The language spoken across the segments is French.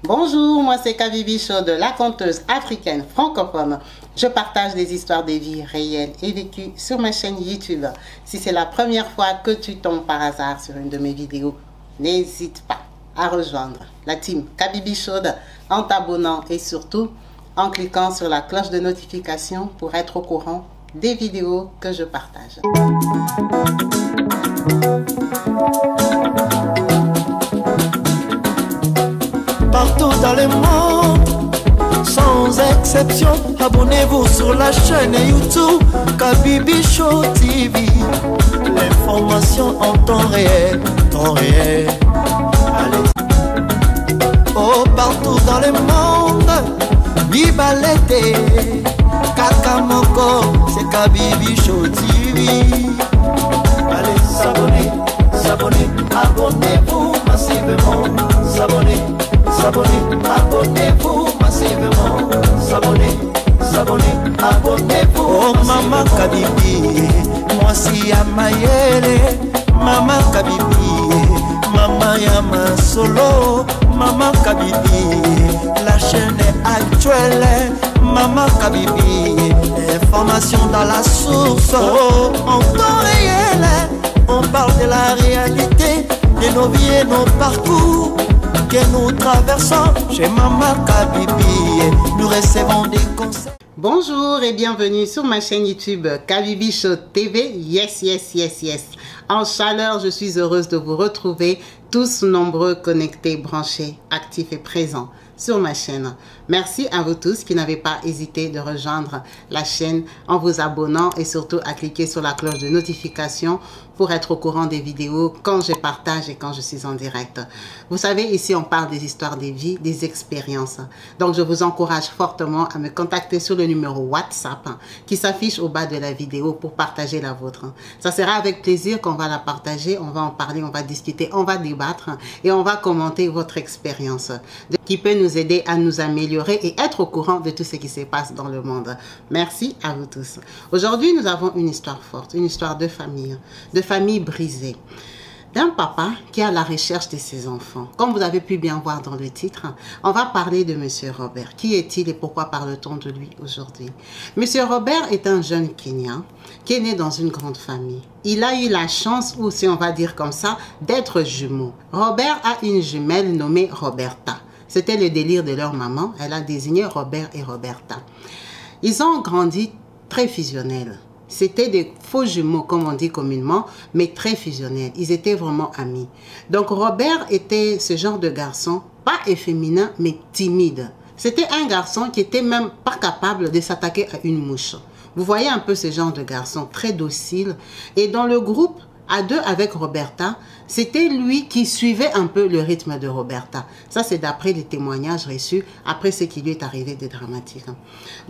Bonjour, moi c'est Kabibi Show de la conteuse africaine francophone. Je partage des histoires de vie réelles et vécues sur ma chaîne YouTube. Si c'est la première fois que tu tombes par hasard sur une de mes vidéos, n'hésite pas à rejoindre la team Kabibi Show en t'abonnant et surtout en cliquant sur la cloche de notification pour être au courant des vidéos que je partage. Partout dans le monde, sans exception, abonnez-vous sur la chaîne YouTube Kabibi Show TV. L'information en temps réel, Allez. Oh, partout dans le monde, viva l'été, Kakamoko, c'est Kabibi Show TV. Allez, s'abonner, abonnez-vous massivement, abonnez-vous massivement, abonnez-vous. Oh Maman Kabibi, moi si Amayele, Maman Kabibi, Maman Yama Solo, Maman Kabibi, la chaîne est actuelle, Maman Kabibi, information dans la source, oh, en temps réel, on parle de la réalité, de nos vies et nos parcours que nous traversons chez Maman Kabibi, nous recevons des conseils. Bonjour et bienvenue sur ma chaîne YouTube Kabibi Show TV. Yes. En chaleur, je suis heureuse de vous retrouver tous nombreux, connectés, branchés, actifs et présents sur ma chaîne. Merci à vous tous qui n'avez pas hésité de rejoindre la chaîne en vous abonnant et surtout à cliquer sur la cloche de notification pour être au courant des vidéos quand je partage et quand je suis en direct. Vous savez, ici on parle des histoires des vies, des expériences. Donc je vous encourage fortement à me contacter sur le numéro WhatsApp qui s'affiche au bas de la vidéo pour partager la vôtre. Ça sera avec plaisir qu'on va la partager, on va en parler, on va discuter, on va débattre et on va commenter votre expérience qui peut nous aider à nous améliorer et être au courant de tout ce qui se passe dans le monde. Merci à vous tous. Aujourd'hui, nous avons une histoire forte, une histoire de famille brisée, d'un papa qui est à la recherche de ses enfants. Comme vous avez pu bien voir dans le titre, on va parler de Monsieur Robert. Qui est-il et pourquoi parle-t-on de lui aujourd'hui? Monsieur Robert est un jeune Kenyan qui est né dans une grande famille. Il a eu la chance, ou si on va dire comme ça, d'être jumeau. Robert a une jumelle nommée Roberta. C'était le délire de leur maman. Elle a désigné Robert et Roberta. Ils ont grandi très fusionnels. C'était des faux jumeaux, comme on dit communément, mais très fusionnels. Ils étaient vraiment amis. Donc Robert était ce genre de garçon, pas efféminé, mais timide. C'était un garçon qui était même pas capable de s'attaquer à une mouche. Vous voyez un peu ce genre de garçon, très docile. Et dans le groupe, à deux avec Roberta, c'était lui qui suivait un peu le rythme de Roberta. Ça, c'est d'après les témoignages reçus, après ce qui lui est arrivé de dramatique.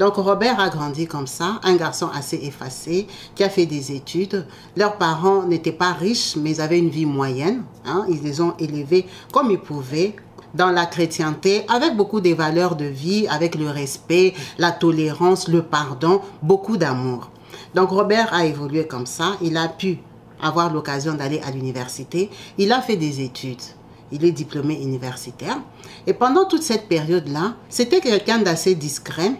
Donc, Robert a grandi comme ça, un garçon assez effacé, qui a fait des études. Leurs parents n'étaient pas riches, mais ils avaient une vie moyenne. Ils les ont élevés comme ils pouvaient, dans la chrétienté, avec beaucoup de valeurs de vie, avec le respect, la tolérance, le pardon, beaucoup d'amour. Donc, Robert a évolué comme ça. Il a pu avoir l'occasion d'aller à l'université. Il a fait des études. Il est diplômé universitaire. Et pendant toute cette période-là, c'était quelqu'un d'assez discret,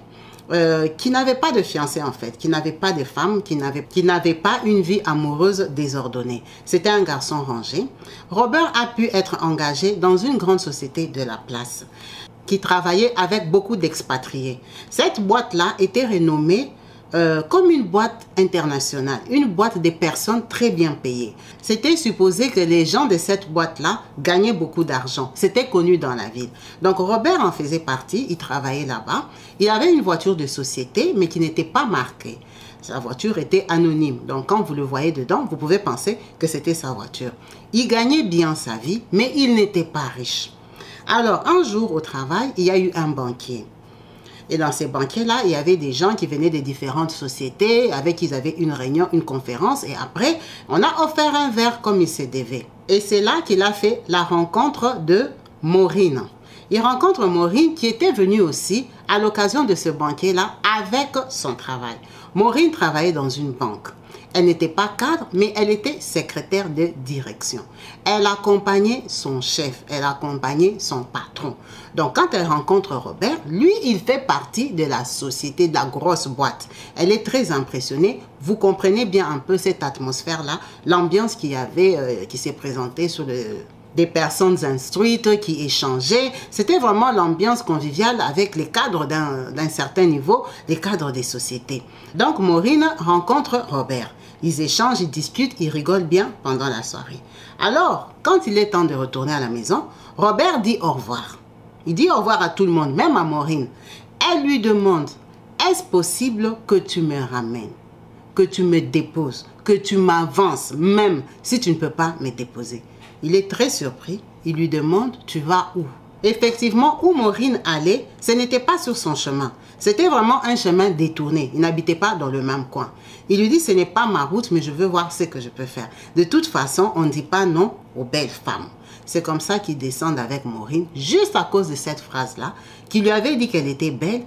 qui n'avait pas de fiancé en fait, qui n'avait pas de femme, qui n'avait pas une vie amoureuse désordonnée. C'était un garçon rangé. Robert a pu être engagé dans une grande société de la place, qui travaillait avec beaucoup d'expatriés. Cette boîte-là était renommée comme une boîte internationale, une boîte de personnes très bien payées. C'était supposé que les gens de cette boîte-là gagnaient beaucoup d'argent. C'était connu dans la ville. Donc Robert en faisait partie, il travaillait là-bas. Il avait une voiture de société, mais qui n'était pas marquée. Sa voiture était anonyme. Donc quand vous le voyez dedans, vous pouvez penser que c'était sa voiture. Il gagnait bien sa vie, mais il n'était pas riche. Alors un jour au travail, il y a eu un banquier. Et dans ces banquets-là, il y avait des gens qui venaient de différentes sociétés, avec qui ils avaient une réunion, une conférence. Et après, on a offert un verre comme il se devait. Et c'est là qu'il a fait la rencontre de Maureen. Il rencontre Maureen qui était venue aussi à l'occasion de ce banquet-là avec son travail. Maureen travaillait dans une banque. Elle n'était pas cadre, mais elle était secrétaire de direction. Elle accompagnait son chef, elle accompagnait son patron. Donc, quand elle rencontre Robert, lui, il fait partie de la société, de la grosse boîte. Elle est très impressionnée. Vous comprenez bien un peu cette atmosphère-là, l'ambiance qu'il y avait, qui s'est présentée sur des personnes instruites qui échangeaient. C'était vraiment l'ambiance conviviale avec les cadres d'un certain niveau, les cadres des sociétés. Donc, Maureen rencontre Robert. Ils échangent, ils discutent, ils rigolent bien pendant la soirée. Alors, quand il est temps de retourner à la maison, Robert dit au revoir. Il dit au revoir à tout le monde, même à Maureen. Elle lui demande, est-ce possible que tu me ramènes, que tu me déposes, que tu m'avances, même si tu ne peux pas me déposer? Il est très surpris. Il lui demande, tu vas où? Effectivement, où Maureen allait, ce n'était pas sur son chemin. C'était vraiment un chemin détourné. Il n'habitait pas dans le même coin. Il lui dit, ce n'est pas ma route, mais je veux voir ce que je peux faire. De toute façon, on ne dit pas non aux belles femmes. C'est comme ça qu'ils descendent avec Maureen, juste à cause de cette phrase-là, qui lui avait dit qu'elle était belle.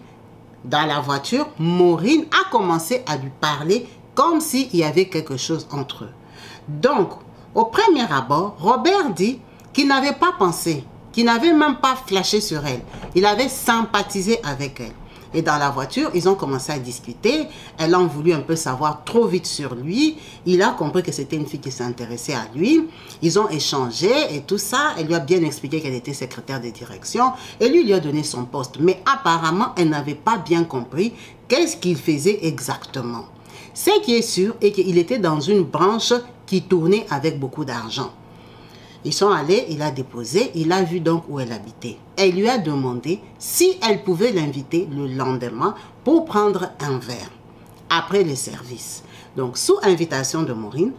Dans la voiture, Maureen a commencé à lui parler comme s'il y avait quelque chose entre eux. Donc, au premier abord, Robert dit qu'il n'avait pas pensé, qu'il n'avait même pas flashé sur elle. Il avait sympathisé avec elle. Et dans la voiture, ils ont commencé à discuter. Elle a voulu un peu savoir trop vite sur lui. Il a compris que c'était une fille qui s'intéressait à lui. Ils ont échangé et tout ça. Elle lui a bien expliqué qu'elle était secrétaire de direction. Et lui a donné son poste. Mais apparemment, elle n'avait pas bien compris qu'est-ce qu'il faisait exactement. Ce qui est sûr est qu'il était dans une branche qui tournait avec beaucoup d'argent. Ils sont allés, il a déposé, il a vu donc où elle habitait. Elle lui a demandé si elle pouvait l'inviter le lendemain pour prendre un verre après le service. Donc, sous invitation de Maureen,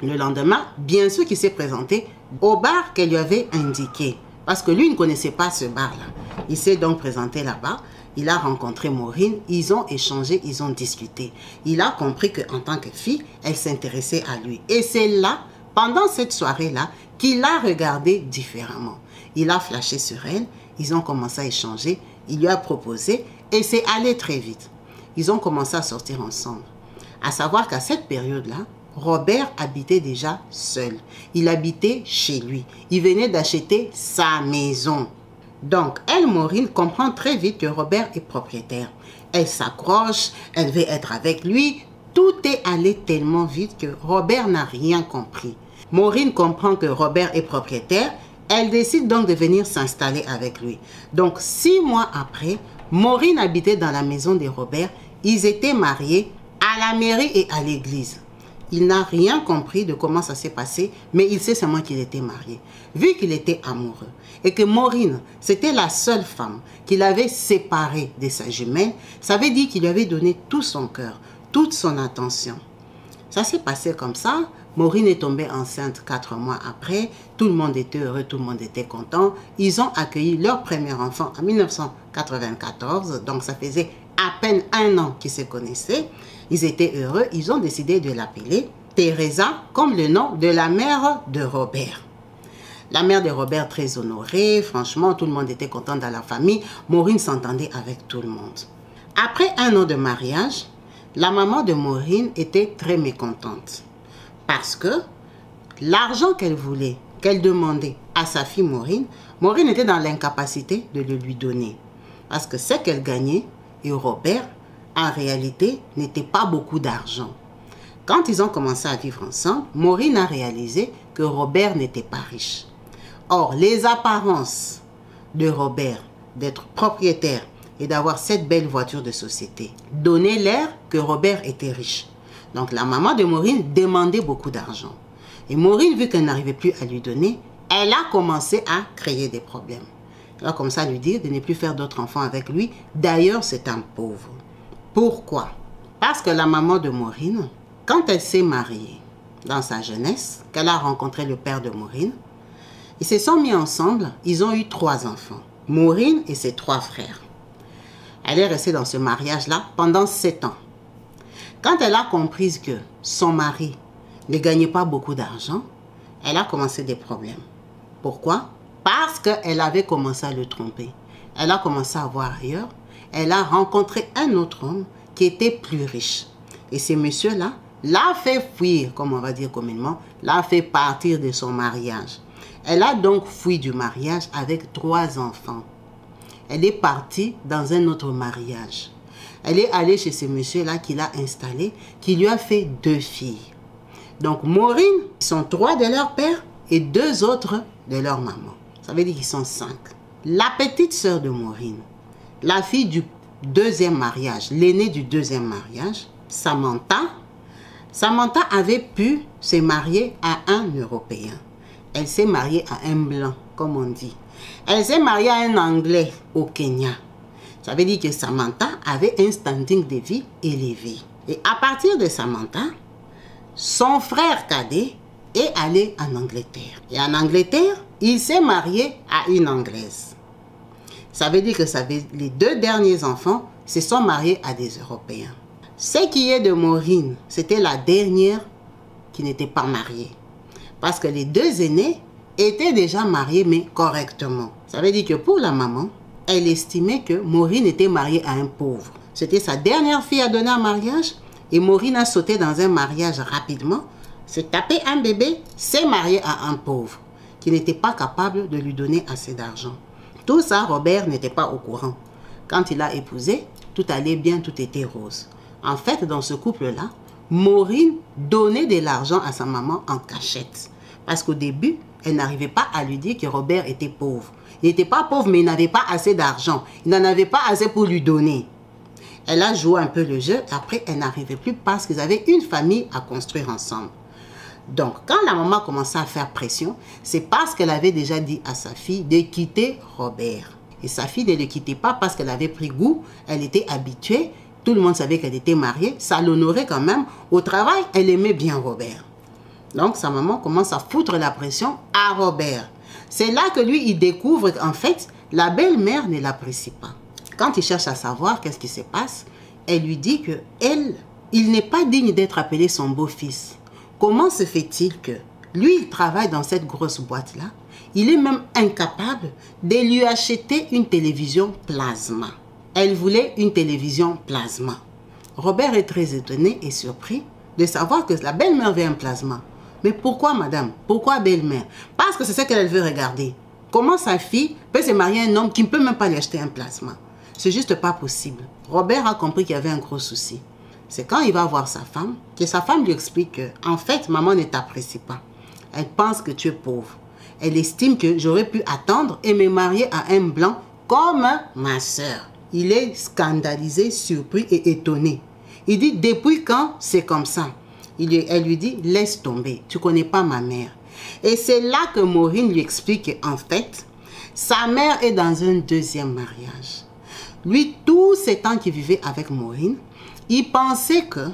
le lendemain, bien sûr qu'il s'est présenté au bar qu'elle lui avait indiqué. Parce que lui ne connaissait pas ce bar-là. Il s'est donc présenté là-bas. Il a rencontré Maureen, ils ont échangé, ils ont discuté. Il a compris qu'en tant que fille, elle s'intéressait à lui. Et c'est là, pendant cette soirée-là, qu'il a regardé différemment. Il a flashé sur elle, ils ont commencé à échanger, il lui a proposé et c'est allé très vite. Ils ont commencé à sortir ensemble. À savoir qu'à cette période-là, Robert habitait déjà seul. Il habitait chez lui. Il venait d'acheter sa maison. Donc, elle, Maureen, comprend très vite que Robert est propriétaire. Elle s'accroche, elle veut être avec lui. Tout est allé tellement vite que Robert n'a rien compris. Maureen comprend que Robert est propriétaire. Elle décide donc de venir s'installer avec lui. Donc, 6 mois après, Maureen habitait dans la maison de Robert. Ils étaient mariés à la mairie et à l'église. Il n'a rien compris de comment ça s'est passé, mais il sait seulement qu'il était marié. Vu qu'il était amoureux et que Maureen, c'était la seule femme qu'il avait séparée de sa jumelle, ça veut dire qu'il lui avait donné tout son cœur, toute son attention. Ça s'est passé comme ça. Maureen est tombée enceinte 4 mois après. Tout le monde était heureux, tout le monde était content. Ils ont accueilli leur premier enfant en 1994. Donc, ça faisait à peine 1 an qu'ils se connaissaient. Ils étaient heureux. Ils ont décidé de l'appeler Teresa, comme le nom de la mère de Robert. La mère de Robert, très honorée. Franchement, tout le monde était content dans la famille. Maureen s'entendait avec tout le monde. Après 1 an de mariage, la maman de Maureen était très mécontente. Parce que l'argent qu'elle voulait, qu'elle demandait à sa fille Maureen, Maureen était dans l'incapacité de le lui donner. Parce que ce qu'elle gagnait, et Robert, en réalité, n'était pas beaucoup d'argent. Quand ils ont commencé à vivre ensemble, Maureen a réalisé que Robert n'était pas riche. Or, les apparences de Robert d'être propriétaire et d'avoir cette belle voiture de société donnaient l'air que Robert était riche. Donc, la maman de Maureen demandait beaucoup d'argent. Et Maureen, vu qu'elle n'arrivait plus à lui donner, elle a commencé à créer des problèmes. Elle a commencé à lui dire de ne plus faire d'autres enfants avec lui. D'ailleurs, c'est un pauvre. Pourquoi? Parce que la maman de Maureen, quand elle s'est mariée dans sa jeunesse, qu'elle a rencontré le père de Maureen, ils se sont mis ensemble, ils ont eu 3 enfants. Maureen et ses 3 frères. Elle est restée dans ce mariage-là pendant 7 ans. Quand elle a compris que son mari ne gagnait pas beaucoup d'argent, elle a commencé des problèmes. Pourquoi? Parce qu'elle avait commencé à le tromper. Elle a commencé à voir ailleurs. Elle a rencontré un autre homme qui était plus riche. Et ce monsieur-là l'a fait fuir, comme on va dire communément, l'a fait partir de son mariage. Elle a donc fui du mariage avec 3 enfants. Elle est partie dans un autre mariage. Elle est allée chez ce monsieur-là qui l'a installé, qui lui a fait 2 filles. Donc Maureen, ils sont 3 de leur père et 2 autres de leur maman. Ça veut dire qu'ils sont 5. La petite sœur de Maureen, la fille du 2e mariage, l'aînée du 2e mariage, Samantha avait pu se marier à un Européen. Elle s'est mariée à un blanc, comme on dit. Elle s'est mariée à un Anglais au Kenya. Ça veut dire que Samantha avait un standing de vie élevé. Et à partir de Samantha, son frère cadet est allé en Angleterre. Et en Angleterre, il s'est marié à une Anglaise. Ça veut dire que les 2 derniers enfants se sont mariés à des Européens. Ce qui est de Maureen, c'était la dernière qui n'était pas mariée. Parce que les 2 aînés étaient déjà mariés, mais correctement. Ça veut dire que pour la maman, elle estimait que Maureen était mariée à un pauvre. C'était sa dernière fille à donner en mariage. Et Maureen a sauté dans un mariage rapidement, s'est tapé un bébé, s'est mariée à un pauvre qui n'était pas capable de lui donner assez d'argent. Tout ça, Robert n'était pas au courant. Quand il l'a épousée, tout allait bien, tout était rose. En fait, dans ce couple-là, Maureen donnait de l'argent à sa maman en cachette. Parce qu'au début, elle n'arrivait pas à lui dire que Robert était pauvre. Il n'était pas pauvre, mais il n'avait pas assez d'argent. Il n'en avait pas assez pour lui donner. Elle a joué un peu le jeu. Après, elle n'arrivait plus parce qu'ils avaient une famille à construire ensemble. Donc, quand la maman commençait à faire pression, c'est parce qu'elle avait déjà dit à sa fille de quitter Robert. Et sa fille ne le quittait pas parce qu'elle avait pris goût. Elle était habituée. Tout le monde savait qu'elle était mariée. Ça l'honorait quand même. Au travail, elle aimait bien Robert. Donc, sa maman commence à foutre la pression à Robert. C'est là que lui, il découvre qu'en fait, la belle-mère ne l'apprécie pas. Quand il cherche à savoir qu'est-ce qui se passe, elle lui dit que il n'est pas digne d'être appelé son beau-fils. Comment se fait-il que lui, il travaille dans cette grosse boîte-là? Il est même incapable de lui acheter une télévision plasma. Elle voulait une télévision plasma. Robert est très étonné et surpris de savoir que la belle-mère veut un plasma. Mais pourquoi, madame? Pourquoi belle-mère? Parce que c'est ce qu'elle veut regarder. Comment sa fille peut se marier à un homme qui ne peut même pas lui acheter un plasma? C'est juste pas possible. Robert a compris qu'il y avait un gros souci. C'est quand il va voir sa femme, que sa femme lui explique que, en fait, maman ne t'apprécie pas. Elle pense que tu es pauvre. Elle estime que j'aurais pu attendre et me marier à un blanc comme ma soeur. Il est scandalisé, surpris et étonné. Il dit, depuis quand c'est comme ça? Elle lui dit, laisse tomber, tu connais pas ma mère. Et c'est là que Maureen lui explique qu'en fait, sa mère est dans un 2e mariage. Lui, tous ces temps qu'il vivait avec Maureen, il pensait que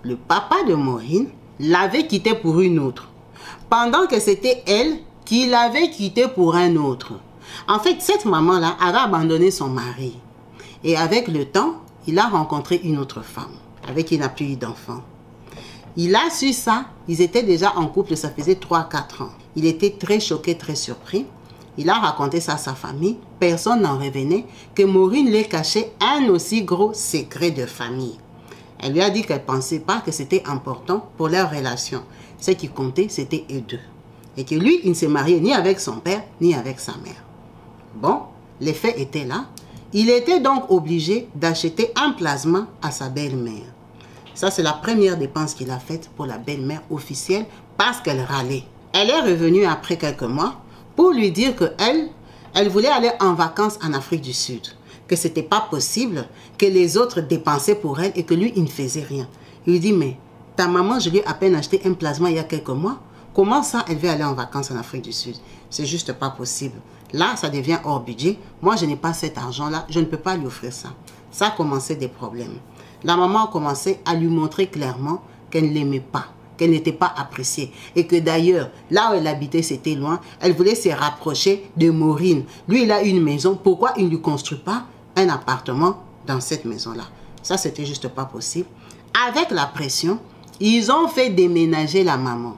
le papa de Maureen l'avait quitté pour une autre. Pendant que c'était elle qui l'avait quitté pour un autre. En fait, cette maman-là avait abandonné son mari. Et avec le temps, il a rencontré une autre femme, avec qui il n'a plus eu d'enfant. Il a su ça, ils étaient déjà en couple, ça faisait 3-4 ans. Il était très choqué, très surpris. Il a raconté ça à sa famille. Personne n'en revenait que Maureen lui cachait un aussi gros secret de famille. Elle lui a dit qu'elle ne pensait pas que c'était important pour leur relation. Ce qui comptait, c'était eux deux. Et que lui, il ne s'est marié ni avec son père, ni avec sa mère. Bon, les faits étaient là. Il était donc obligé d'acheter un plasma à sa belle-mère. Ça, c'est la première dépense qu'il a faite pour la belle-mère officielle parce qu'elle râlait. Elle est revenue après quelques mois pour lui dire qu'elle voulait aller en vacances en Afrique du Sud. Que ce n'était pas possible que les autres dépensaient pour elle et que lui, il ne faisait rien. Il lui dit, mais ta maman, je lui ai à peine acheté un plasma il y a quelques mois. Comment ça, elle veut aller en vacances en Afrique du Sud? C'est juste pas possible. Là, ça devient hors budget. Moi, je n'ai pas cet argent-là. Je ne peux pas lui offrir ça. Ça a commencé des problèmes. La maman a commencé à lui montrer clairement qu'elle ne l'aimait pas, qu'elle n'était pas appréciée. Et que d'ailleurs, là où elle habitait, c'était loin. Elle voulait se rapprocher de Maureen. Lui, il a une maison. Pourquoi il ne lui construit pas un appartement dans cette maison-là? Ça, c'était juste pas possible. Avec la pression, ils ont fait déménager la maman.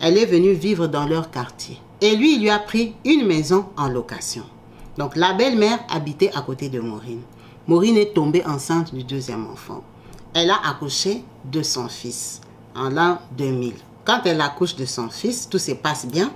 Elle est venue vivre dans leur quartier. Et lui, il lui a pris une maison en location. Donc, la belle-mère habitait à côté de Maureen. Maureen est tombée enceinte du deuxième enfant. Elle a accouché de son fils. en l'an 2000. Quand elle accouche de son fils, tout se passe bien.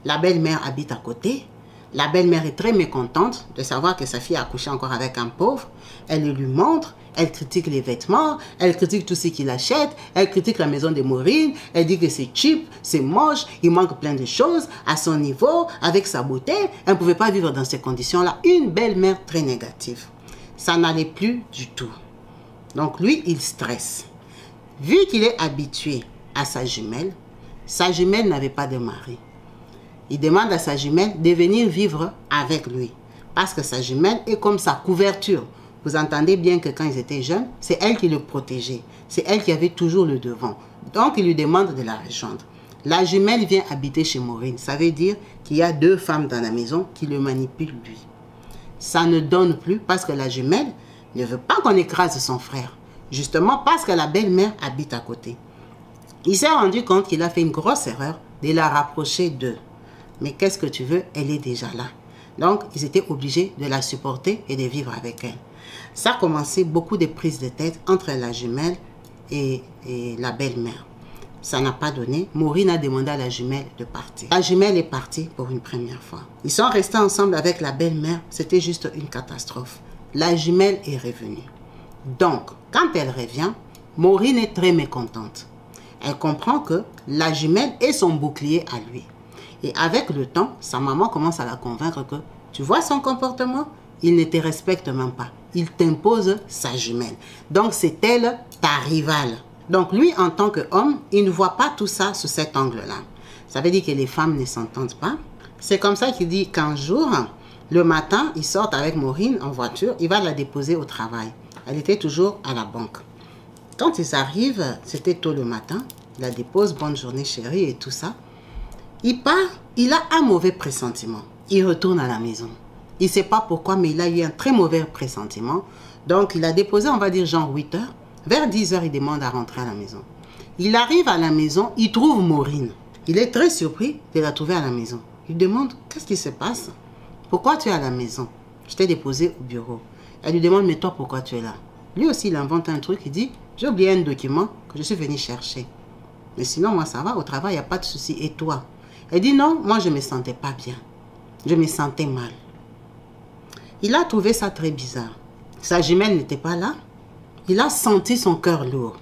La belle-mère habite à côté. La belle-mère est très mécontente de savoir que sa fille a accouché encore avec un pauvre. Elle le lui montre, elle critique les vêtements, elle critique tout ce qu'il achète, elle critique la maison de Maureen, elle dit que c'est cheap, c'est moche, il manque plein de choses à son niveau, avec sa beauté. Elle ne pouvait pas vivre dans ces conditions-là. Une belle-mère très négative. Ça n'allait plus du tout. Donc lui, il stresse. Vu qu'il est habitué à sa jumelle n'avait pas de mari. Il demande à sa jumelle de venir vivre avec lui. Parce que sa jumelle est comme sa couverture. Vous entendez bien que quand ils étaient jeunes, c'est elle qui le protégeait. C'est elle qui avait toujours le devant. Donc, il lui demande de la rejoindre. La jumelle vient habiter chez Maureen. Ça veut dire qu'il y a 2 femmes dans la maison qui le manipulent lui. Ça ne donne plus parce que la jumelle ne veut pas qu'on écrase son frère. Justement parce que la belle-mère habite à côté. Il s'est rendu compte qu'il a fait une grosse erreur de la rapprocher d'eux. Mais qu'est-ce que tu veux? Elle est déjà là. Donc, ils étaient obligés de la supporter et de vivre avec elle. Ça a commencé beaucoup de prises de tête entre la jumelle et la belle-mère. Ça n'a pas donné. Maureen a demandé à la jumelle de partir. La jumelle est partie pour une première fois. Ils sont restés ensemble avec la belle-mère. C'était juste une catastrophe. La jumelle est revenue. Donc, quand elle revient, Maureen est très mécontente. Elle comprend que la jumelle est son bouclier à lui. Et avec le temps, sa maman commence à la convaincre que, tu vois son comportement, il ne te respecte même pas. Il t'impose sa jumelle. Donc, c'est elle ta rivale. Donc, lui, en tant qu'homme, il ne voit pas tout ça sous cet angle-là. Ça veut dire que les femmes ne s'entendent pas. C'est comme ça qu'il dit qu'un jour, le matin, il sort avec Maureen en voiture. Il va la déposer au travail. Elle était toujours à la banque. Quand ils arrivent, c'était tôt le matin. Il la dépose, bonne journée chérie et tout ça. Il part, il a un mauvais pressentiment. Il retourne à la maison. Il ne sait pas pourquoi, mais il a eu un très mauvais pressentiment. Donc, il a déposé, on va dire, genre 8 heures. Vers 10 heures, il demande à rentrer à la maison. Il arrive à la maison, il trouve Maureen. Il est très surpris de la trouver à la maison. Il demande, qu'est-ce qui se passe? Pourquoi tu es à la maison? Je t'ai déposé au bureau. Elle lui demande, mais toi, pourquoi tu es là? Lui aussi, il invente un truc, il dit, j'ai oublié un document que je suis venu chercher. Mais sinon, moi, ça va, au travail, il n'y a pas de souci. Et toi? Elle dit, non, moi, je ne me sentais pas bien. Je me sentais mal. Il a trouvé ça très bizarre. Sa jumelle n'était pas là. Il a senti son cœur lourd.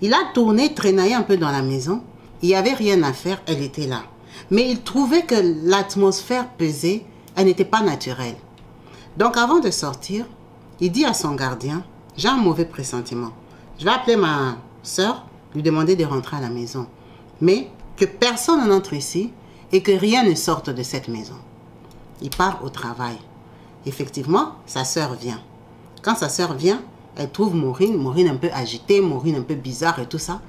Il a tourné, traînaillé un peu dans la maison. Il n'y avait rien à faire, elle était là. Mais il trouvait que l'atmosphère pesait, elle n'était pas naturelle. Donc avant de sortir, il dit à son gardien, j'ai un mauvais pressentiment. Je vais appeler ma soeur, lui demander de rentrer à la maison. Mais que personne n'entre ici et que rien ne sorte de cette maison. Il part au travail. Effectivement, sa soeur vient. Quand sa soeur vient, elle trouve Maureen un peu agitée, Maureen un peu bizarre et tout ça.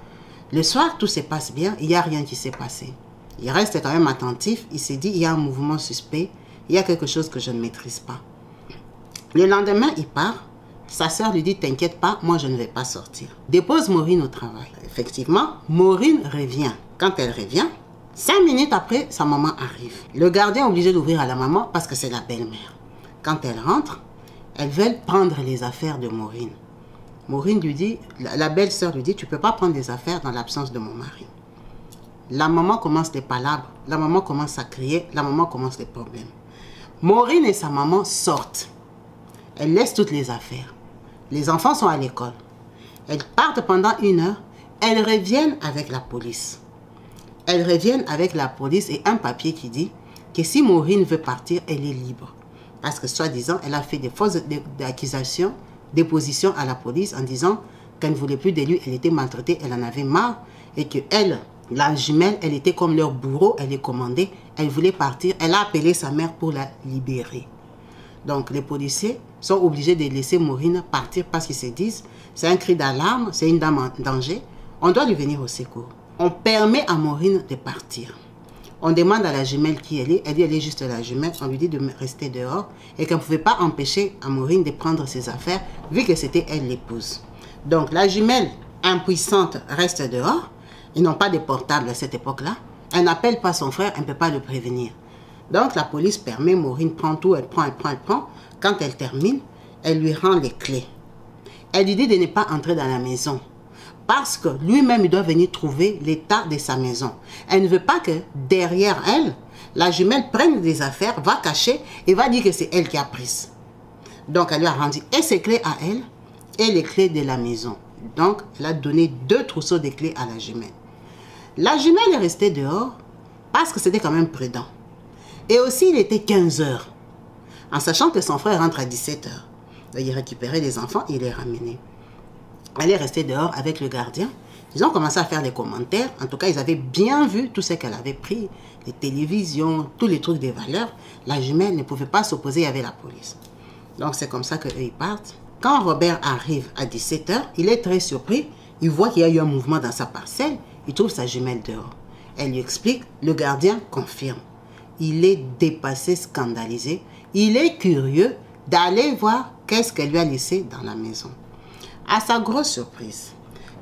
Le soir, tout se passe bien, il n'y a rien qui s'est passé. Il reste quand même attentif, il s'est dit, il y a un mouvement suspect, il y a quelque chose que je ne maîtrise pas. Le lendemain, il part. Sa soeur lui dit, t'inquiète pas, moi je ne vais pas sortir. Dépose Maureen au travail. Effectivement, Maureen revient. Quand elle revient, 5 minutes après, sa maman arrive. Le gardien est obligé d'ouvrir à la maman parce que c'est la belle-mère. Quand elle rentre, elles veulent prendre les affaires de Maureen. Maureen lui dit, la belle-sœur lui dit, tu ne peux pas prendre des affaires dans l'absence de mon mari. La maman commence les palabres, la maman commence à crier, la maman commence les problèmes. Maureen et sa maman sortent. Elles laissent toutes les affaires. Les enfants sont à l'école. Elles partent pendant 1 heure. Elles reviennent avec la police. Elles reviennent avec la police et un papier qui dit que si Maureen veut partir, elle est libre. Parce que soi-disant, elle a fait des fausses accusations, dépositions à la police en disant qu'elle ne voulait plus de lui, elle était maltraitée, elle en avait marre et que elle, la jumelle, elle était comme leur bourreau, elle est commandée, elle voulait partir, elle a appelé sa mère pour la libérer. Donc les policiers sont obligés de laisser Maureen partir parce qu'ils se disent c'est un cri d'alarme, c'est une dame en danger, on doit lui venir au secours. On permet à Maureen de partir. On demande à la jumelle qui elle dit elle est juste la jumelle, on lui dit de rester dehors et qu'on ne pouvait pas empêcher à Maureen de prendre ses affaires vu que c'était elle l'épouse. Donc la jumelle impuissante reste dehors, ils n'ont pas de portable à cette époque-là, elle n'appelle pas son frère, elle ne peut pas le prévenir. Donc la police permet, Maureen prend tout, elle prend. Quand elle termine, elle lui rend les clés. Elle lui dit de ne pas entrer dans la maison. parce que lui-même, il doit venir trouver l'état de sa maison. Elle ne veut pas que derrière elle, la jumelle prenne des affaires, va cacher et va dire que c'est elle qui a pris. Donc, elle lui a rendu et ses clés à elle et les clés de la maison. Donc, elle a donné 2 trousseaux de clés à la jumelle. La jumelle est restée dehors parce que c'était quand même prudent. Et aussi, il était 15 heures. En sachant que son frère rentre à 17 heures. Il récupérait les enfants et les ramenait. Elle est restée dehors avec le gardien. Ils ont commencé à faire les commentaires. En tout cas, ils avaient bien vu tout ce qu'elle avait pris. Les télévisions, tous les trucs des valeurs. La jumelle ne pouvait pas s'opposer, il y avait la police. Donc, c'est comme ça qu'eux, ils partent. Quand Robert arrive à 17 heures, il est très surpris. Il voit qu'il y a eu un mouvement dans sa parcelle. Il trouve sa jumelle dehors. Elle lui explique. Le gardien confirme. Il est dépassé, scandalisé. Il est curieux d'aller voir qu'est-ce qu'elle lui a laissé dans la maison. À sa grosse surprise,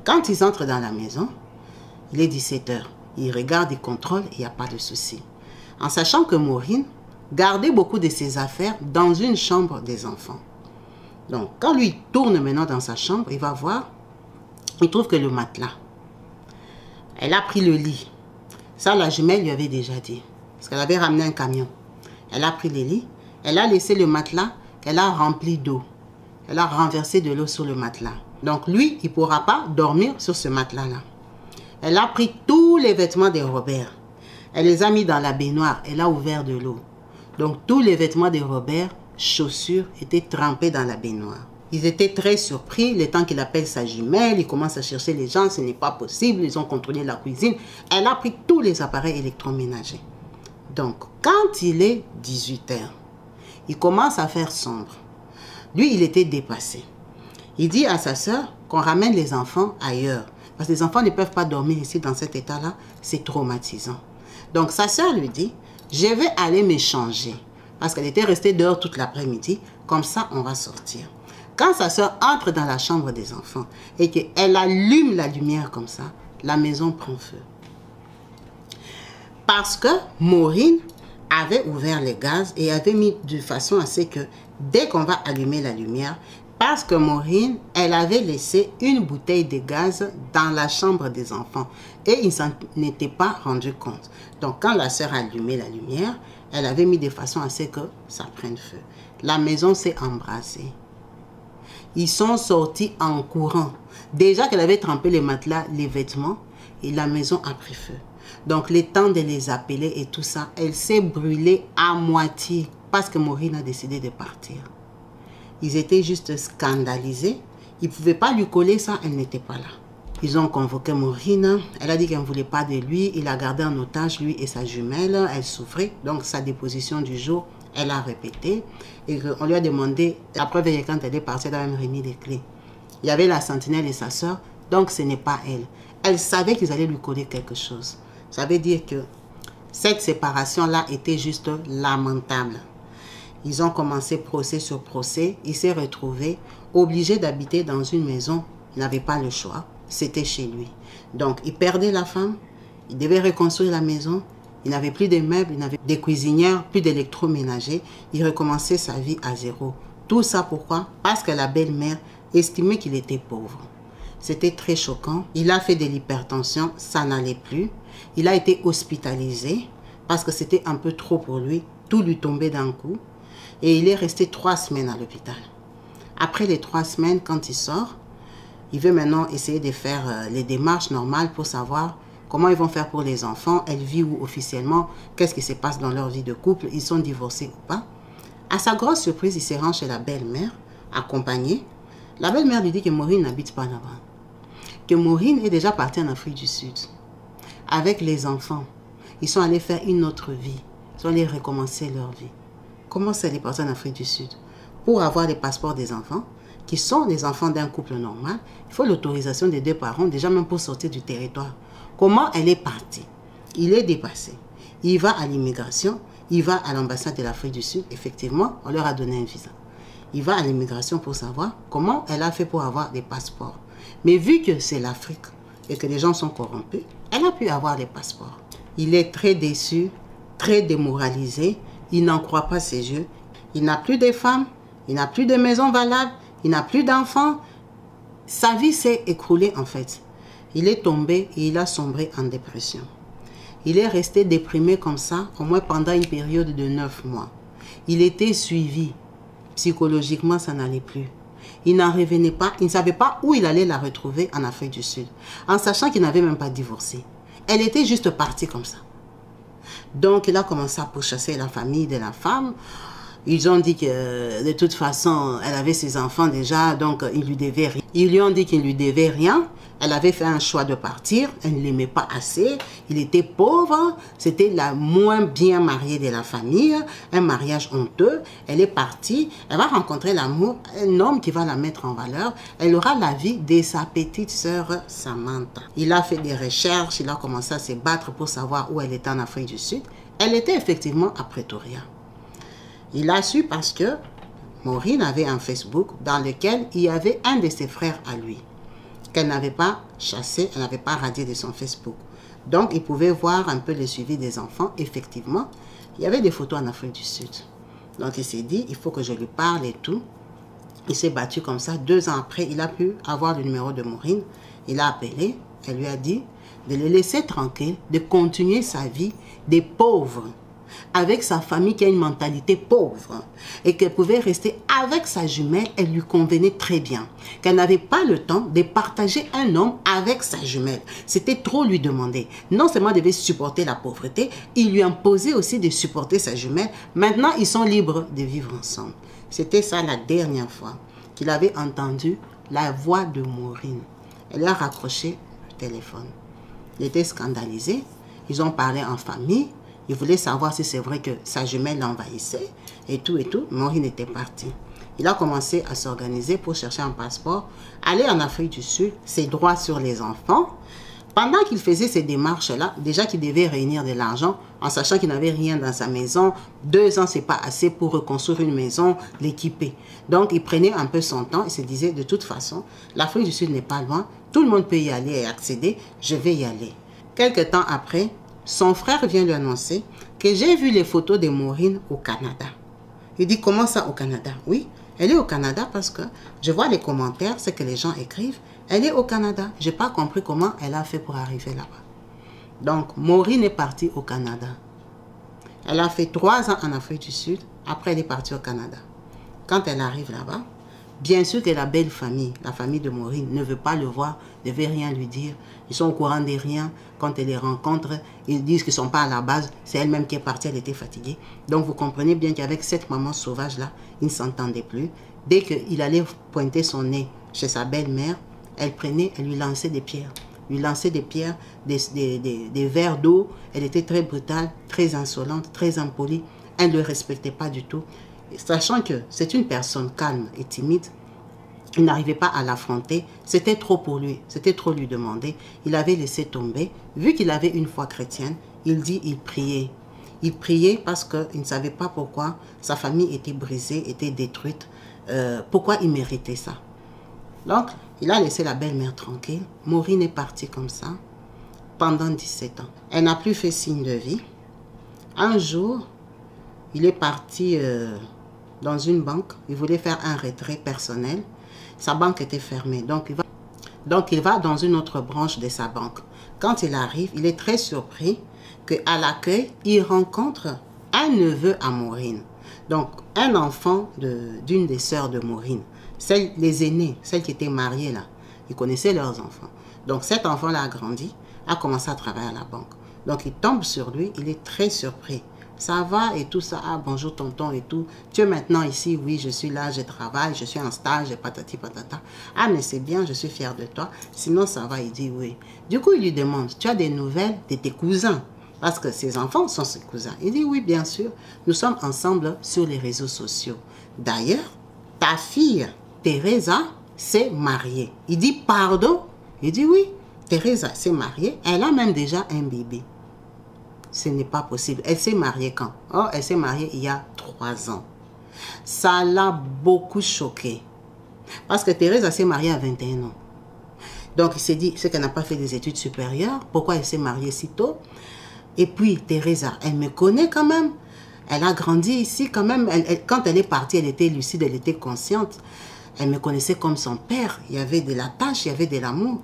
quand ils entrent dans la maison, il est 17 heures. Il regarde, il contrôle, il n'y a pas de souci. En sachant que Maureen gardait beaucoup de ses affaires dans une chambre des enfants. Donc, quand lui tourne maintenant dans sa chambre, il va voir, il trouve que le matelas. Elle a pris le lit. Ça, la jumelle lui avait déjà dit. Parce qu'elle avait ramené un camion. Elle a pris le lit. Elle a laissé le matelas qu'elle a rempli d'eau. Elle a renversé de l'eau sur le matelas. Donc lui, il ne pourra pas dormir sur ce matelas-là. Elle a pris tous les vêtements de Robert. Elle les a mis dans la baignoire. Elle a ouvert de l'eau. Donc tous les vêtements de Robert, chaussures, étaient trempés dans la baignoire. Ils étaient très surpris. Le temps qu'il appelle sa jumelle, il commence à chercher les gens. Ce n'est pas possible. Ils ont contrôlé la cuisine. Elle a pris tous les appareils électroménagers. Donc quand il est 18 h, il commence à faire sombre. Lui, il était dépassé. Il dit à sa sœur qu'on ramène les enfants ailleurs. Parce que les enfants ne peuvent pas dormir ici dans cet état-là. C'est traumatisant. Donc sa sœur lui dit, je vais aller me changer. Parce qu'elle était restée dehors toute l'après-midi. Comme ça, on va sortir. Quand sa sœur entre dans la chambre des enfants et qu'elle allume la lumière comme ça, la maison prend feu. Parce que Maureen avait ouvert les gaz et avait mis de façon à ce que dès qu'on va allumer la lumière, parce que Maureen, elle avait laissé une bouteille de gaz dans la chambre des enfants et ils ne s'en étaient pas rendu compte. Donc quand la sœur a allumé la lumière, elle avait mis de façon à ce que ça prenne feu. La maison s'est embrasée. Ils sont sortis en courant. Déjà qu'elle avait trempé les matelas, les vêtements, et la maison a pris feu. Donc, le temps de les appeler et tout ça, elle s'est brûlée à moitié parce que Maureen a décidé de partir. Ils étaient juste scandalisés. Ils ne pouvaient pas lui coller ça, elle n'était pas là. Ils ont convoqué Maureen. Elle a dit qu'elle ne voulait pas de lui. Il a gardé en otage lui et sa jumelle. Elle souffrait. Donc, sa déposition du jour, elle a répété. Et on lui a demandé, la preuve est quand elle est partie, elle a même remis les clés. Il y avait la sentinelle et sa soeur. Donc, ce n'est pas elle. Elle savait qu'ils allaient lui coller quelque chose. Ça veut dire que cette séparation-là était juste lamentable. Ils ont commencé procès sur procès. Il s'est retrouvé obligé d'habiter dans une maison. Il n'avait pas le choix. C'était chez lui. Donc, il perdait la femme. Il devait reconstruire la maison. Il n'avait plus de meubles. Il n'avait des cuisinières, plus d'électroménager. Il recommençait sa vie à zéro. Tout ça pourquoi? Parce que la belle-mère estimait qu'il était pauvre. C'était très choquant. Il a fait de l'hypertension. Ça n'allait plus. Il a été hospitalisé parce que c'était un peu trop pour lui. Tout lui tombait d'un coup. Et il est resté 3 semaines à l'hôpital. Après les 3 semaines, quand il sort, il veut maintenant essayer de faire les démarches normales pour savoir comment ils vont faire pour les enfants. Elle vit où officiellement? Qu'est-ce qui se passe dans leur vie de couple? Ils sont divorcés ou pas? À sa grosse surprise, il se rend chez la belle-mère, accompagné. La belle-mère lui dit que Maureen n'habite pas là-bas. Que Maureen est déjà partie en Afrique du Sud. Avec les enfants. Ils sont allés faire une autre vie. Ils sont allés recommencer leur vie. Comment ça, les parties en Afrique du Sud? Pour avoir les passeports des enfants, qui sont les enfants d'un couple normal, il faut l'autorisation des 2 parents, déjà même pour sortir du territoire. Comment elle est partie? Il est dépassé. Il va à l'immigration, il va à l'ambassade de l'Afrique du Sud. Effectivement, on leur a donné un visa. Il va à l'immigration pour savoir comment elle a fait pour avoir des passeports. Mais vu que c'est l'Afrique et que les gens sont corrompus, elle a pu avoir les passeports. Il est très déçu, très démoralisé. Il n'en croit pas ses yeux. Il n'a plus de femmes, il n'a plus de maison valable, il n'a plus d'enfants. Sa vie s'est écroulée en fait. Il est tombé et il a sombré en dépression. Il est resté déprimé comme ça, au moins pendant une période de 9 mois. Il était suivi. Psychologiquement, ça n'allait plus. Il n'en revenait pas. Il ne savait pas où il allait la retrouver en Afrique du Sud. En sachant qu'il n'avait même pas divorcé. Elle était juste partie comme ça. Donc, il a commencé à pourchasser la famille de la femme. Ils ont dit que de toute façon, elle avait ses enfants déjà, donc ils lui devaient rien. Ils lui ont dit qu'il ne lui devait rien. Elle avait fait un choix de partir. Elle ne l'aimait pas assez. Il était pauvre. C'était la moins bien mariée de la famille. Un mariage honteux. Elle est partie. Elle va rencontrer l'amour. Un homme qui va la mettre en valeur. Elle aura la vie de sa petite sœur Samantha. Il a fait des recherches. Il a commencé à se battre pour savoir où elle était en Afrique du Sud. Elle était effectivement à Pretoria. Il a su parce que Maureen avait un Facebook dans lequel il y avait un de ses frères à lui, qu'elle n'avait pas chassé, elle n'avait pas radié de son Facebook. Donc, il pouvait voir un peu le suivi des enfants. Effectivement, il y avait des photos en Afrique du Sud. Donc, il s'est dit, il faut que je lui parle et tout. Il s'est battu comme ça. 2 ans après, il a pu avoir le numéro de Maureen. Il a appelé, elle lui a dit de le laisser tranquille, de continuer sa vie des pauvres, avec sa famille qui a une mentalité pauvre et qu'elle pouvait rester avec sa jumelle, elle lui convenait très bien. Qu'elle n'avait pas le temps de partager un homme avec sa jumelle. C'était trop lui demander. Non seulement elle devait supporter la pauvreté, il lui imposait aussi de supporter sa jumelle. Maintenant, ils sont libres de vivre ensemble. C'était ça la dernière fois qu'il avait entendu la voix de Maureen. Elle a raccroché le téléphone. Il était scandalisé. Ils ont parlé en famille. Il voulait savoir si c'est vrai que sa jumelle l'envahissait et tout et tout. Maureen était partie. Il a commencé à s'organiser pour chercher un passeport, aller en Afrique du Sud, ses droits sur les enfants. Pendant qu'il faisait ces démarches-là, déjà qu'il devait réunir de l'argent, en sachant qu'il n'avait rien dans sa maison, 2 ans, c'est pas assez pour reconstruire une maison, l'équiper. Donc, il prenait un peu son temps et se disait, de toute façon, l'Afrique du Sud n'est pas loin, tout le monde peut y aller et accéder, je vais y aller. Quelque temps après, son frère vient lui annoncer que j'ai vu les photos de Maureen au Canada. Il dit, comment ça au Canada? Oui, elle est au Canada parce que je vois les commentaires, ce que les gens écrivent. Elle est au Canada. Je n'ai pas compris comment elle a fait pour arriver là-bas. Donc, Maureen est partie au Canada. Elle a fait 3 ans en Afrique du Sud. Après, elle est partie au Canada. Quand elle arrive là-bas, bien sûr que la belle famille, la famille de Maureen, ne veut pas le voir, ne veut rien lui dire. Ils sont au courant de rien. Quand elle les rencontre, ils disent qu'ils ne sont pas à la base. C'est elle-même qui est partie, elle était fatiguée. Donc vous comprenez bien qu'avec cette maman sauvage-là, ils ne s'entendaient plus. Dès qu'il allait pointer son nez chez sa belle-mère, elle prenait, elle lui lançait des pierres. Lui lançait des pierres, des verres d'eau. Elle était très brutale, très insolente, très impolie. Elle ne le respectait pas du tout. Sachant que c'est une personne calme et timide, il n'arrivait pas à l'affronter. C'était trop pour lui. C'était trop lui demander. Il avait laissé tomber. Vu qu'il avait une foi chrétienne, il dit, il priait. Il priait parce qu'il ne savait pas pourquoi sa famille était brisée, était détruite. Pourquoi il méritait ça. Donc, il a laissé la belle-mère tranquille. Maureen est partie comme ça pendant 17 ans. Elle n'a plus fait signe de vie. Un jour, il est parti dans une banque. Il voulait faire un retrait personnel. Sa banque était fermée. Donc, il va dans une autre branche de sa banque. Quand il arrive, il est très surpris qu'à l'accueil, il rencontre un neveu à Maureen. Donc, un enfant d'une des sœurs de Maureen. Les aînés, celles qui étaient mariées là. Ils connaissaient leurs enfants. Donc, cet enfant-là a grandi, a commencé à travailler à la banque. Donc, il tombe sur lui, il est très surpris. Ça va et tout ça, ah bonjour tonton et tout. Tu es maintenant ici, oui, je suis là, je travaille, je suis en stage, et patati patata. Ah mais c'est bien, je suis fier de toi. Sinon ça va, il dit oui. Du coup, il lui demande, tu as des nouvelles de tes cousins? Parce que ses enfants sont ses cousins. Il dit oui, bien sûr, nous sommes ensemble sur les réseaux sociaux. D'ailleurs, ta fille, Teresa, s'est mariée. Il dit pardon? Il dit oui, Teresa s'est mariée, elle a même déjà un bébé. Ce n'est pas possible. Elle s'est mariée quand? Oh, elle s'est mariée il y a 3 ans. Ça l'a beaucoup choqué. Parce que Teresa s'est mariée à 21 ans. Donc, il s'est dit, c'est qu'elle n'a pas fait des études supérieures. Pourquoi elle s'est mariée si tôt? Et puis, Teresa, elle me connaît quand même. Elle a grandi ici quand même. Quand elle est partie, elle était lucide, elle était consciente. Elle me connaissait comme son père. Il y avait de la tâche, il y avait de l'amour.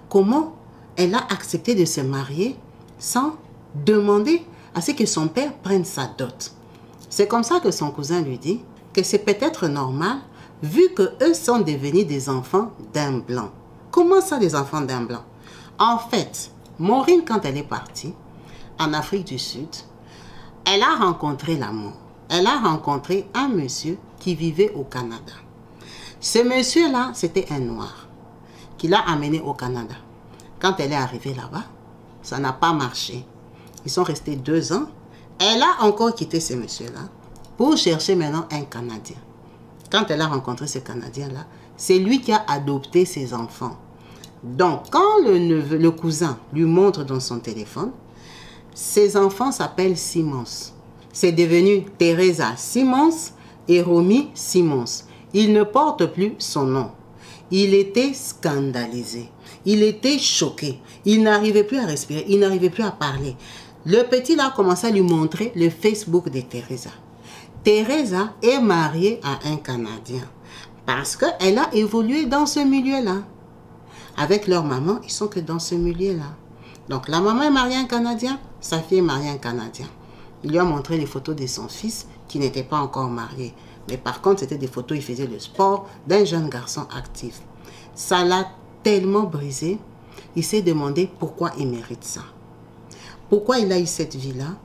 Comment elle a accepté de se marier sans demander à ce que son père prenne sa dot. C'est comme ça que son cousin lui dit que c'est peut-être normal vu qu'eux sont devenus des enfants d'un blanc. Comment ça, des enfants d'un blanc? En fait, Maureen, quand elle est partie en Afrique du Sud, elle a rencontré l'amour. Elle a rencontré un monsieur qui vivait au Canada. Ce monsieur-là, c'était un noir qui l'a amené au Canada. Quand elle est arrivée là-bas, ça n'a pas marché. Ils sont restés 2 ans. Elle a encore quitté ce monsieur-là pour chercher maintenant un Canadien. Quand elle a rencontré ce Canadien-là, c'est lui qui a adopté ses enfants. Donc, quand le cousin lui montre dans son téléphone, ses enfants s'appellent Simmons. C'est devenu Teresa Simmons et Romy Simmons. Il ne porte plus son nom. Il était scandalisé. Il était choqué. Il n'arrivait plus à respirer. Il n'arrivait plus à parler. Le petit là a commencé à lui montrer le Facebook de Teresa. Teresa est mariée à un Canadien parce qu'elle a évolué dans ce milieu-là. Avec leur maman, ils sont que dans ce milieu-là. Donc la maman est mariée à un Canadien, sa fille est mariée à un Canadien. Il lui a montré les photos de son fils qui n'était pas encore marié. Mais par contre, c'était des photos, il faisait le sport d'un jeune garçon actif. Ça l'a tellement brisé, il s'est demandé pourquoi il mérite ça. Pourquoi il a eu cette vie-là?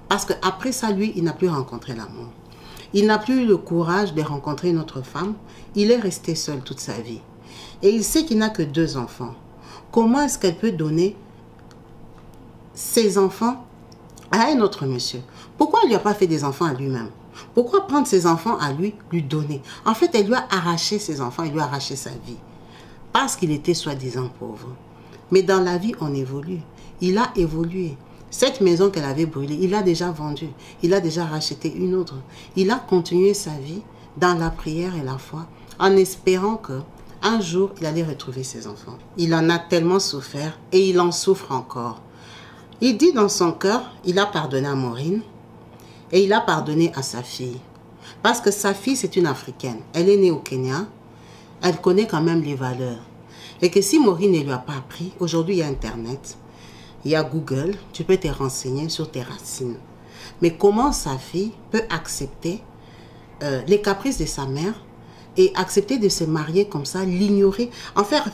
Parce qu'après ça, lui, il n'a plus rencontré l'amour. Il n'a plus eu le courage de rencontrer une autre femme. Il est resté seul toute sa vie. Et il sait qu'il n'a que 2 enfants. Comment est-ce qu'elle peut donner ses enfants à un autre monsieur? Pourquoi il ne lui a pas fait des enfants à lui-même? Pourquoi prendre ses enfants à lui donner? En fait, elle lui a arraché ses enfants, elle lui a arraché sa vie. Parce qu'il était soi-disant pauvre. Mais dans la vie, on évolue. Il a évolué. Cette maison qu'elle avait brûlée, il l'a déjà vendue. Il a déjà racheté une autre. Il a continué sa vie dans la prière et la foi en espérant que un jour, il allait retrouver ses enfants. Il en a tellement souffert et il en souffre encore. Il dit dans son cœur, il a pardonné à Maureen et il a pardonné à sa fille. Parce que sa fille, c'est une Africaine. Elle est née au Kenya. Elle connaît quand même les valeurs. Et que si Maureen ne lui a pas appris, aujourd'hui, il y a Internet. Il y a Google, tu peux te renseigner sur tes racines. Mais comment sa fille peut accepter les caprices de sa mère et accepter de se marier comme ça, l'ignorer, en faire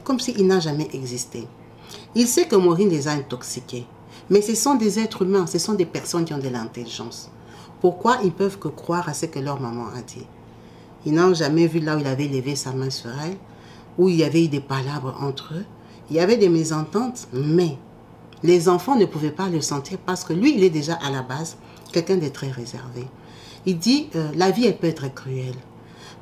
comme s'il n'a jamais existé. Il sait que Maureen les a intoxiqués. Mais ce sont des êtres humains, ce sont des personnes qui ont de l'intelligence. Pourquoi ils peuvent que croire à ce que leur maman a dit? Ils n'ont jamais vu là où il avait levé sa main sur elle, où il y avait eu des palabres entre eux. Il y avait des mésententes, mais les enfants ne pouvaient pas le sentir parce que lui, il est déjà à la base quelqu'un de très réservé. Il dit, la vie, elle peut être cruelle.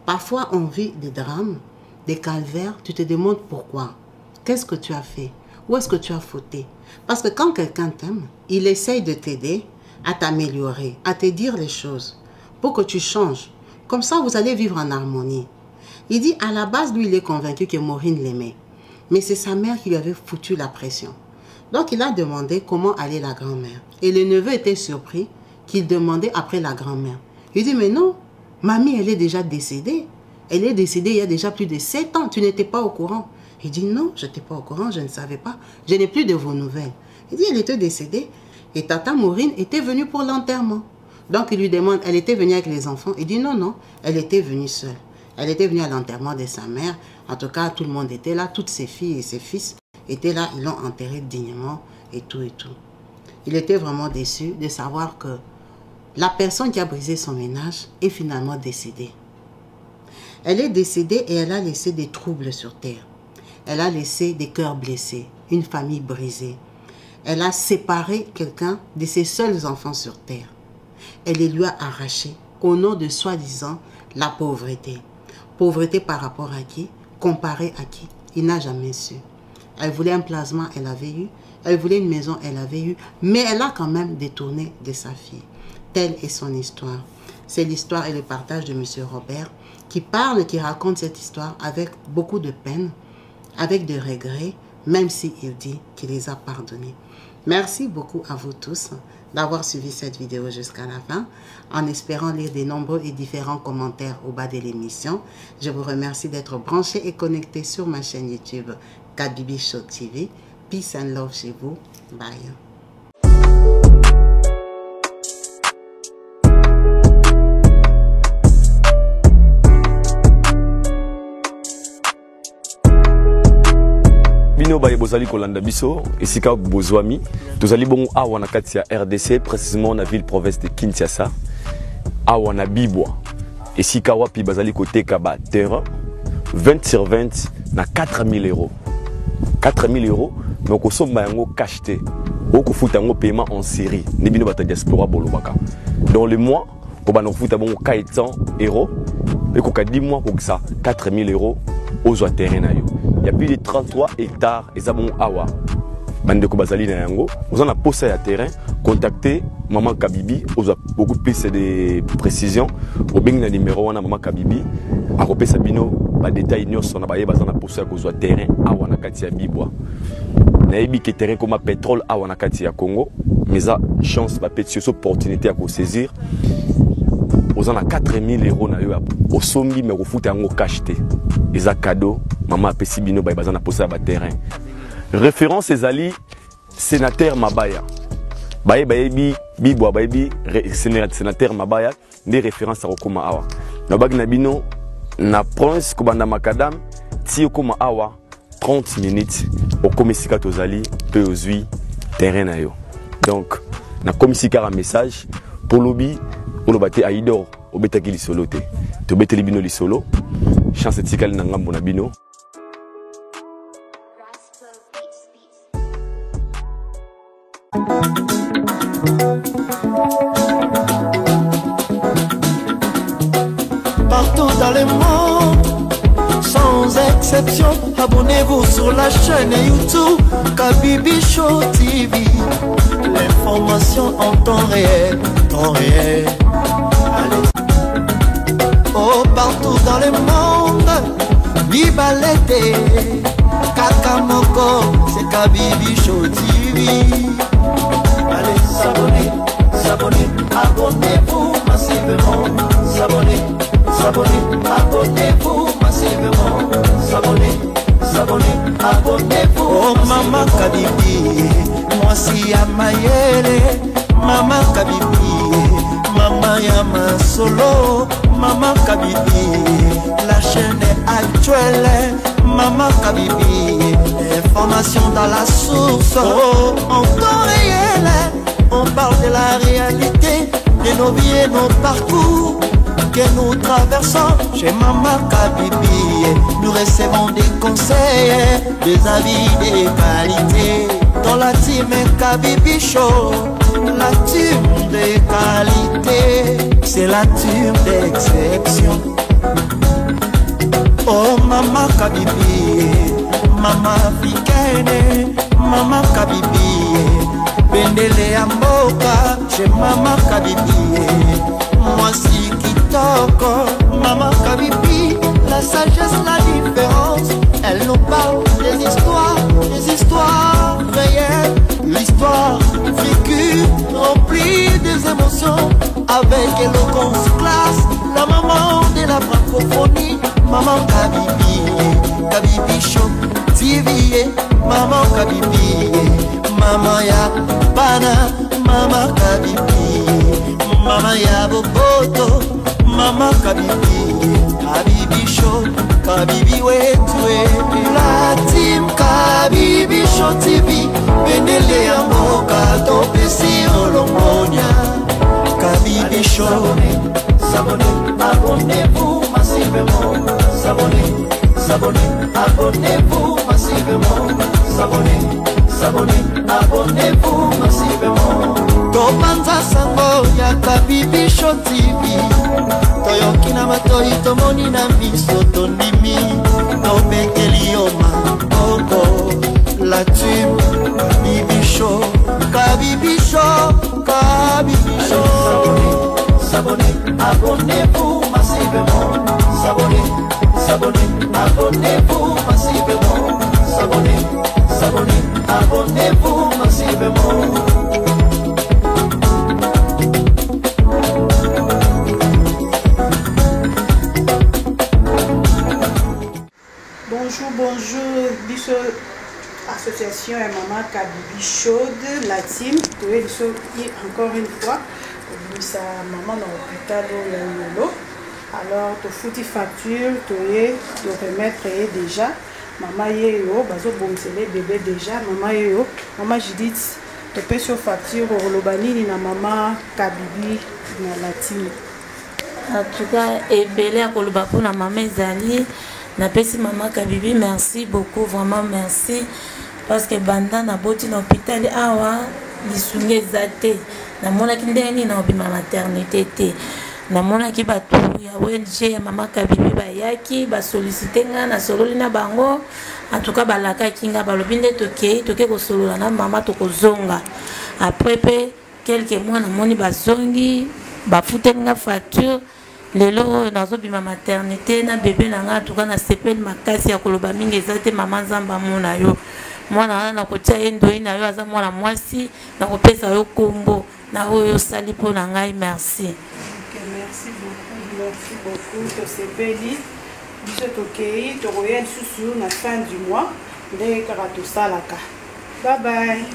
Parfois, on vit des drames, des calvaires, tu te demandes pourquoi. Qu'est-ce que tu as fait? Où est-ce que tu as fauté? Parce que quand quelqu'un t'aime, il essaye de t'aider à t'améliorer, à te dire les choses pour que tu changes. Comme ça, vous allez vivre en harmonie. Il dit, à la base, lui, il est convaincu que Maureen l'aimait. Mais c'est sa mère qui lui avait foutu la pression. Donc, il a demandé comment allait la grand-mère. Et le neveu était surpris qu'il demandait après la grand-mère. Il dit, mais non, mamie, elle est déjà décédée. Elle est décédée il y a déjà plus de 7 ans. Tu n'étais pas au courant. Il dit, non, je n'étais pas au courant, je ne savais pas. Je n'ai plus de vos nouvelles. Il dit, elle était décédée. Et tata Maureen était venue pour l'enterrement. Donc, il lui demande, elle était venue avec les enfants. Il dit, non, non, elle était venue seule. Elle était venue à l'enterrement de sa mère. En tout cas, tout le monde était là. Toutes ses filles et ses fils étaient là. Ils l'ont enterrée dignement et tout et tout. Il était vraiment déçu de savoir que la personne qui a brisé son ménage est finalement décédée. Elle est décédée et elle a laissé des troubles sur terre. Elle a laissé des cœurs blessés, une famille brisée. Elle a séparé quelqu'un de ses seuls enfants sur terre. Elle les lui a arrachés au nom de soi-disant la pauvreté. Pauvreté par rapport à qui? Comparée à qui? Il n'a jamais su. Elle voulait un plasma, elle avait eu. Elle voulait une maison, elle avait eu. Mais elle a quand même détourné de sa fille. Telle est son histoire. C'est l'histoire et le partage de M. Robert qui parle, qui raconte cette histoire avec beaucoup de peine, avec de regrets, même s'il dit qu'il les a pardonnés. Merci beaucoup à vous tous d'avoir suivi cette vidéo jusqu'à la fin, en espérant lire des nombreux et différents commentaires au bas de l'émission. Je vous remercie d'être branchés et connectés sur ma chaîne YouTube Kabibi Show TV. peace and love chez vous. Bye. Bino baye bozali kolanda biso esika bozwami tozali bongo awa na kati ya RDC précisément na ville province de Kinshasa awa na Bibwa esika wapi bazali koteka ba terrain 20 sur 20 na 4000 euros 4000 euros mais okosomba yango cash te okofuta yango paiement en série ne bino bata diaspora bolobaka dans le mois ko bana kofuta bongo 400 euros et ko ka 10 mois ko ça 4000 euros ozwa terrain na yo. Il y a plus de 33 hectares et ça bon awa. Bande ko bazali na yango. Vous en a posé à terrain, contactez maman Kabibi, vous a beaucoup plus de précisions. Au bing na numéro wana maman Kabibi, a repé sabino ba détail nyos na baye bazana posé à cause terrain awa na kati ya Bibwa. Na yebi ke terrain comme pétrole awa na kati ya Congo, mais ça chance ba petite opportunité à ko saisir. Vous en a 4000 euros na yo au sombi mais au foot yango cash te. Les cadeaux, maman a pesi bino bay bazana posé à terrain. Référence ezali sénateur Mabaya. Baye bayebi Bibwa bayebi sénateur Mabaya des références à Okoma awa. Na bag na bino na prince kobanda makadam ti Okoma awa 30 minutes au komisika tozali pe ozui terrain na yo. Donc na komisika un message pour lobby on bate aidor obetaki li solo te. To beteli bino li solo. Chance etikali na ngambo na bino. Partout dans le monde, sans exception, abonnez-vous sur la chaîne YouTube Kabibi Show TV. L'information en temps réel, temps réel. Allez. Oh, partout dans le monde, viva l'été, Kakamoko, c'est Kabibi Show TV. Allez, s'abonner, s'abonner, abonnez-vous massivement. S'abonner, s'abonner, abonnez-vous massivement. S'abonner, s'abonner, abonnez-vous. Oh, maman Kabibi, moi si Amayele, maman Kabibi, maman Yama Solo. Maman Kabibi, la chaîne est actuelle. Maman Kabibi, information dans la source. Oh, en temps réel, on parle de la réalité, de nos vies et nos parcours que nous traversons. Chez Maman Kabibi, nous recevons des conseils, des avis, des qualités. Dans la team Kabibi Show, la team de qualité, c'est la team d'exception. Oh Maman Kabibi, Maman africaine, Maman Kabibi, Bendele Amboka, chez Maman Kabibi, moi si Kitoko, Maman Kabibi, la sagesse, la différence, elle nous parle des histoires réelles, l'histoire vécue, remplie des émotions, avec éloquence classe, la maman de la francophonie, Maman Kabibi, Kabibi Show TV, Maman Kabibi, Maman ya Bana, Maman Kabibi, Maman ya Boboto, Maman Kabibi, Kabibi Show, Kabibi wetwe, la team Kabibi Show TV, Benele ya Moka, Topesi Olongonia, Kabibi Show. S'abonner, abonnez-vous massivement. S'abonner, s'abonner, abonnez-vous massivement. S'abonner, s'abonner, abonnez-vous massivement. Topanza sango ya Kabibi Show TV. Toyoki na matoi tomoni na miso tondimi. Tobeteli yoma oko. La team Kabibi Show. Kabibi Show, Kabibi Show. S'abonner, abonnez-vous massivement. S'abonner, s'abonner, abonnez-vous massivement. S'abonner, s'abonner, abonnez-vous massivement. Bonjour, bonjour, biso association et maman Kabibi chaude latine encore une fois sa maman dans l'hôpital Yolo. Alors tu fouti facture tu remettre déjà maman yo bazo bomsele bébé déjà maman Judith tu peux sur facture au Lobani na maman Kabibi na latine. En tout cas et belé à koloba pour la maman Zali. Na pesi maman Kabibi, merci beaucoup, vraiment merci. Parce que banda na boti na hôpital awa lisunge zate. Na mona ki ndeni na obi maternité te. Na mona ki batu ya ONG maman Kabibi ba yaki ba solliciter nga na sololi na bango. En tout cas balaka kinga balobi nde toke ko solola na maman to ko zonga. Après quelques mois na moni ba zongi ba futenga facture. Lelo nazobima maternité na bébé nanga tuka na sepel makasi ya koloba mingi ezate mama nzamba mona yo mwana na kotia endo ina yo aza mwana mwasi na kopesa yo kombo na oyo sali po na ngai merci. Okay, merci beaucoup to sepeli biso tokei to royal susu na fin du mois nde kaka to salaka. Bye bye.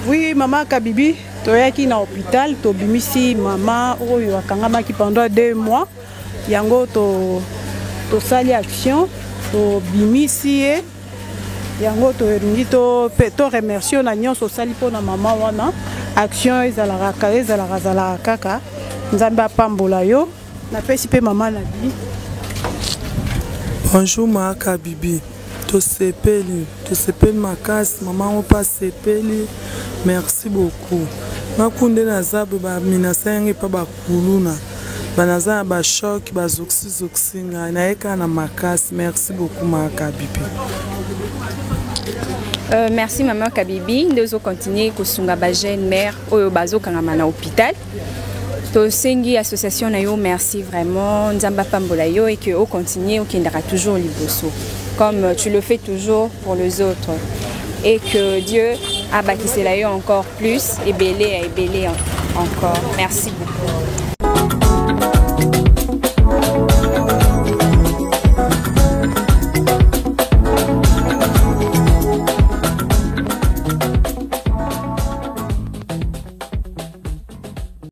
Oui, maman Kabibi, tu es qui dans l'hôpital, tu bimisi maman oyo akangamaki pendant 2 mois. Yango to sali action, tu bimisi yango to ringi to remercier na nyonso sali po na maman wana. Action ezalaka kaka. Nzambe apambola yo. Na pesi pe maman na bi. Bonjour maman Kabibi. To sepeli makasi maman opa sepeli. Merci beaucoup. Makunde na zabu ba minasengi pa bakuluna. Banaza ba choc ba zoxi na eka na makasi. Merci beaucoup ma Kabibi. Merci maman Kabibi. Nous continuer kusunga ba jeune mère oyo bazo kangama na hôpital. To sengi association na yo merci vraiment nzamba pambola yo et que au continuer au kindara toujours liboso comme tu le fais toujours pour les autres. Et que Dieu a bâti cela encore plus et belé encore. Merci beaucoup.